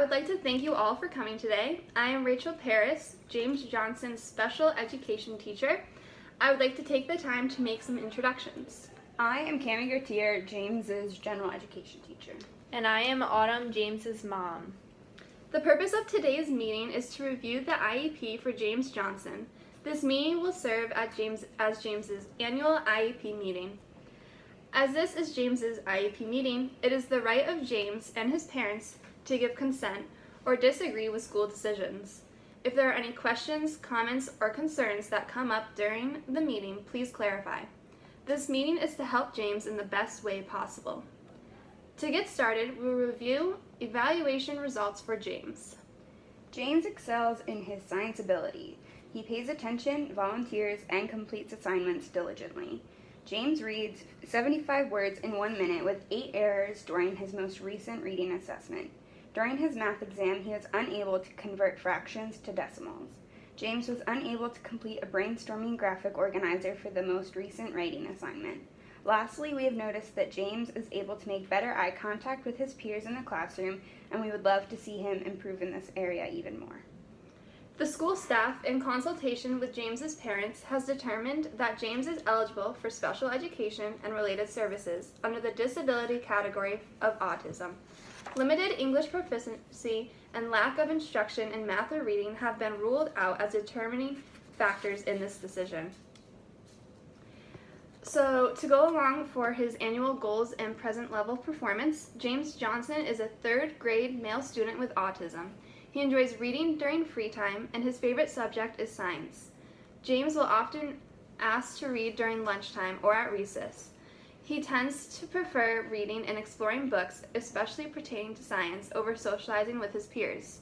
would like to thank you all for coming today. I am Rachel Paris, James Johnson's special education teacher. I would like to take the time to make some introductions. I am Cammie Gertier, James's general education teacher. And I am Autumn, James's mom. The purpose of today's meeting is to review the IEP for James Johnson. This meeting will serve as James's annual IEP meeting. As this is James's IEP meeting, it is the right of James and his parents to give consent or disagree with school decisions. If there are any questions, comments, or concerns that come up during the meeting, please clarify. This meeting is to help James in the best way possible. To get started, we'll review evaluation results for James. James excels in his science ability. He pays attention, volunteers, and completes assignments diligently. James reads 75 words in 1 minute with 8 errors during his most recent reading assessment. During his math exam, he was unable to convert fractions to decimals. James was unable to complete a brainstorming graphic organizer for the most recent writing assignment. Lastly, we have noticed that James is able to make better eye contact with his peers in the classroom, and we would love to see him improve in this area even more. The school staff, in consultation with James's parents, has determined that James is eligible for special education and related services under the disability category of autism. Limited English proficiency and lack of instruction in math or reading have been ruled out as determining factors in this decision. So, to go along for his annual goals and present level performance, James Johnson is a 3rd grade male student with autism. He enjoys reading during free time, and his favorite subject is science. James will often ask to read during lunchtime or at recess. He tends to prefer reading and exploring books, especially pertaining to science, over socializing with his peers.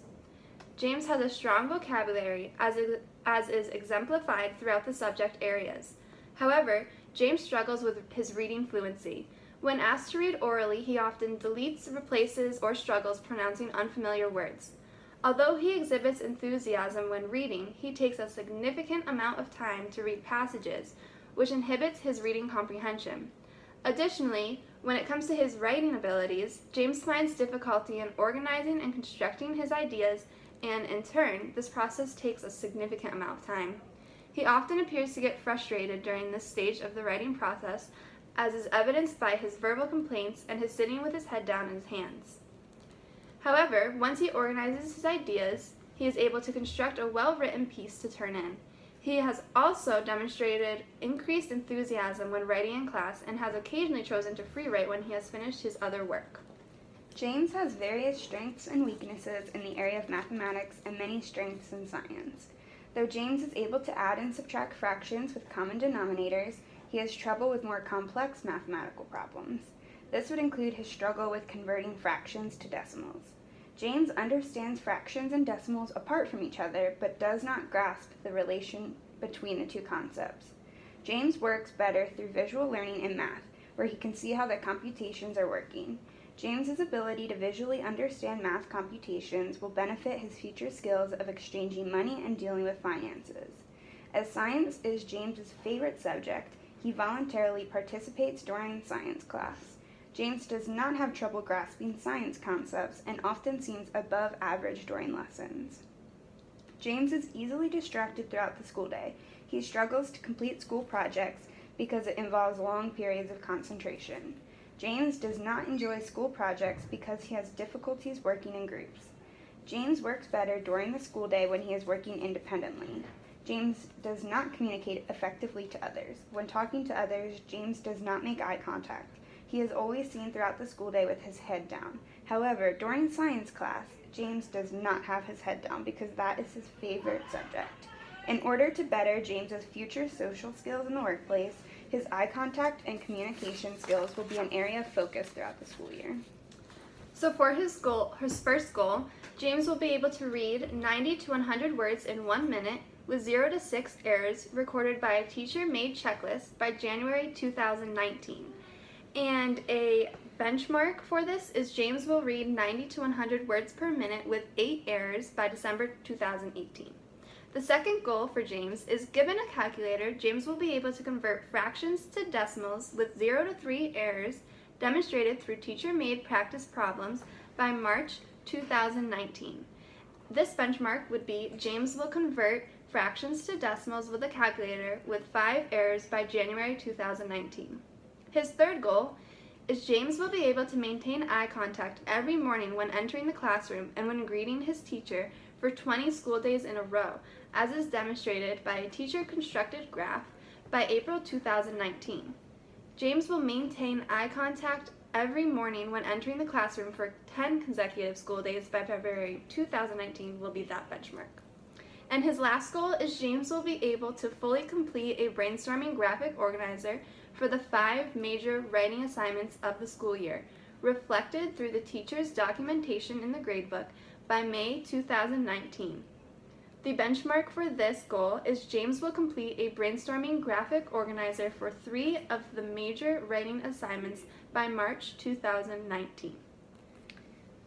James has a strong vocabulary, as is exemplified throughout the subject areas. However, James struggles with his reading fluency. When asked to read orally, he often deletes, replaces, or struggles pronouncing unfamiliar words. Although he exhibits enthusiasm when reading, he takes a significant amount of time to read passages, which inhibits his reading comprehension. Additionally, when it comes to his writing abilities, James finds difficulty in organizing and constructing his ideas, and in turn, this process takes a significant amount of time. He often appears to get frustrated during this stage of the writing process, as is evidenced by his verbal complaints and his sitting with his head down in his hands. However, once he organizes his ideas, he is able to construct a well-written piece to turn in. He has also demonstrated increased enthusiasm when writing in class and has occasionally chosen to free write when he has finished his other work. James has various strengths and weaknesses in the area of mathematics and many strengths in science. Though James is able to add and subtract fractions with common denominators, he has trouble with more complex mathematical problems. This would include his struggle with converting fractions to decimals. James understands fractions and decimals apart from each other, but does not grasp the relation between the two concepts. James works better through visual learning in math, where he can see how the computations are working. James's ability to visually understand math computations will benefit his future skills of exchanging money and dealing with finances. As science is James's favorite subject, he voluntarily participates during science class. James does not have trouble grasping science concepts and often seems above average during lessons. James is easily distracted throughout the school day. He struggles to complete school projects because it involves long periods of concentration. James does not enjoy school projects because he has difficulties working in groups. James works better during the school day when he is working independently. James does not communicate effectively to others. When talking to others, James does not make eye contact. He is always seen throughout the school day with his head down. However, during science class, James does not have his head down because that is his favorite subject. In order to better James's future social skills in the workplace, his eye contact and communication skills will be an area of focus throughout the school year. So for his first goal, James will be able to read 90 to 100 words in 1 minute with 0 to 6 errors recorded by a teacher-made checklist by January 2019. And a benchmark for this is James will read 90 to 100 words per minute with 8 errors by December 2018. The second goal for James is, given a calculator, James will be able to convert fractions to decimals with 0 to 3 errors demonstrated through teacher-made practice problems by March 2019. This benchmark would be James will convert fractions to decimals with a calculator with 5 errors by January 2019. His third goal is James will be able to maintain eye contact every morning when entering the classroom and when greeting his teacher for 20 school days in a row, as is demonstrated by a teacher-constructed graph by April 2019. James will maintain eye contact every morning when entering the classroom for 10 consecutive school days by February 2019 will be that benchmark. And his last goal is James will be able to fully complete a brainstorming graphic organizer for the 5 major writing assignments of the school year, reflected through the teacher's documentation in the gradebook by May 2019. The benchmark for this goal is James will complete a brainstorming graphic organizer for 3 of the major writing assignments by March 2019.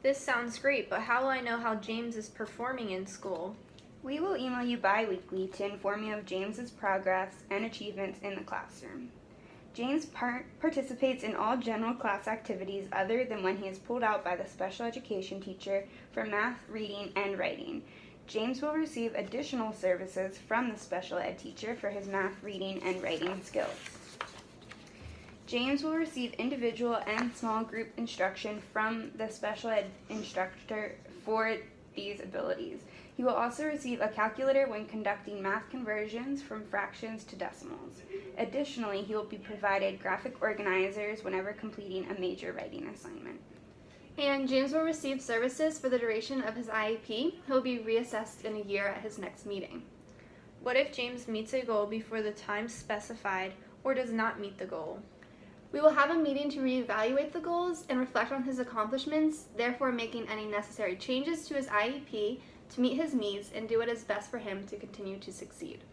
This sounds great, but how will I know how James is performing in school? We will email you bi-weekly to inform you of James's progress and achievements in the classroom. James participates in all general class activities other than when he is pulled out by the special education teacher for math, reading, and writing. James will receive additional services from the special ed teacher for his math, reading, and writing skills. James will receive individual and small group instruction from the special ed instructor for these abilities. He will also receive a calculator when conducting math conversions from fractions to decimals. Additionally, he will be provided graphic organizers whenever completing a major writing assignment. And James will receive services for the duration of his IEP. He'll be reassessed in a year at his next meeting. What if James meets a goal before the time specified or does not meet the goal? We will have a meeting to reevaluate the goals and reflect on his accomplishments, therefore making any necessary changes to his IEP to meet his needs and do what is best for him to continue to succeed.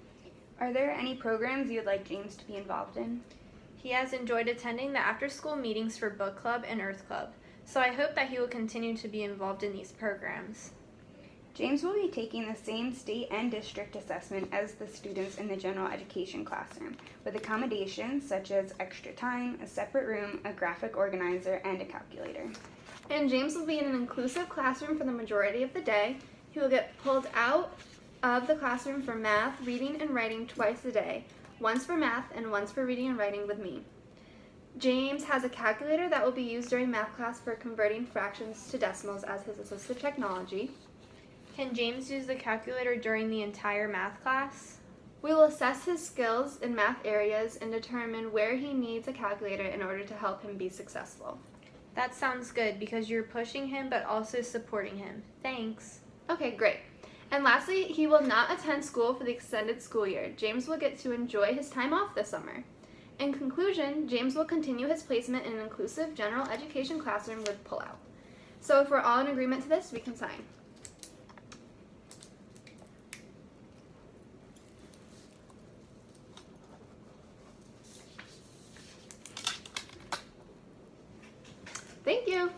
Are there any programs you would like James to be involved in? He has enjoyed attending the after-school meetings for Book Club and Earth Club, so I hope that he will continue to be involved in these programs. James will be taking the same state and district assessment as the students in the general education classroom, with accommodations such as extra time, a separate room, a graphic organizer, and a calculator. And James will be in an inclusive classroom for the majority of the day. He will get pulled out of the classroom for math, reading, and writing twice a day, once for math and once for reading and writing with me. James has a calculator that will be used during math class for converting fractions to decimals as his assistive technology. Can James use the calculator during the entire math class? We will assess his skills in math areas and determine where he needs a calculator in order to help him be successful. That sounds good because you're pushing him but also supporting him. Thanks. Okay, great. And lastly, he will not attend school for the extended school year. James will get to enjoy his time off this summer. In conclusion, James will continue his placement in an inclusive general education classroom with pullout. So if we're all in agreement to this, we can sign. Thank you.